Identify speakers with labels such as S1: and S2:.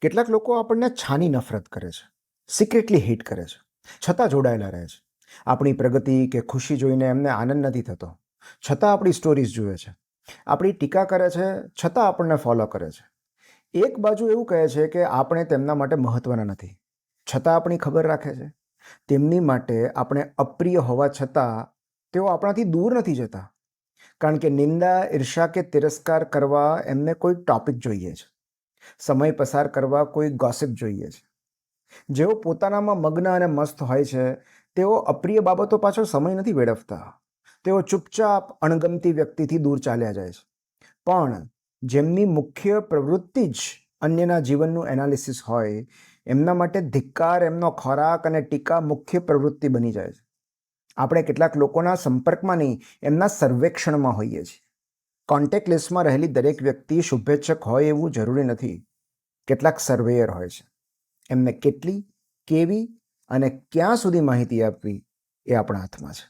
S1: કેટલાક લોકો આપણને છાની નફરત કરે છે, સિક્રેટલી હેટ કરે છે, છતાં જોડાયેલા રહે છે. આપણી પ્રગતિ કે ખુશી જોઈને એમને આનંદ નથી થતો, છતાં આપણી સ્ટોરીઝ જુએ છે. આપણી ટીકા કરે છે, છતાં આપણને ફોલો કરે છે. એક બાજુ એવું કહે છે કે આપણે તેમના માટે મહત્ત્વના નથી, છતાં આપણી ખબર રાખે છે. તેમની માટે આપણે અપ્રિય હોવા છતાં તેઓ આપણાથી દૂર નથી જતા, કારણ કે નિંદા, ઈર્ષા કે તિરસ્કાર કરવા એમને કોઈ ટોપિક જોઈએ છે. સમય પસાર કરવા કોઈ ગોસિપ જોઈએ છે. જેઓ પોતાનામાં મગ્ન અને મસ્ત હોય છે તેઓ અપ્રિય બાબતો પાછળ સમય નથી વેડફતા. તેઓ ચૂપચાપ અણગમતી વ્યક્તિથી દૂર ચાલ્યા જાય છે. પણ જેમની મુખ્ય પ્રવૃત્તિ જ અન્યના જીવનનું એનાલિસિસ હોય, એમના માટે ધિક્કાર, એમનો ખોરાક અને ટીકા મુખ્ય પ્રવૃત્તિ બની જાય છે. આપણે કેટલાક લોકોના સંપર્કમાં નહીં, એમના સર્વેક્ષણમાં હોઈએ છીએ. કોન્ટેક્ટ લિસ્ટમાં રહેલી દરેક વ્યક્તિ શુભેચ્છક હોય એવું જરૂરી નથી. કેટલાક સર્વેયર હોય છે. એમને કેટલી, કેવી અને ક્યાં સુધી માહિતી આપવી એ આપણા હાથમાં છે.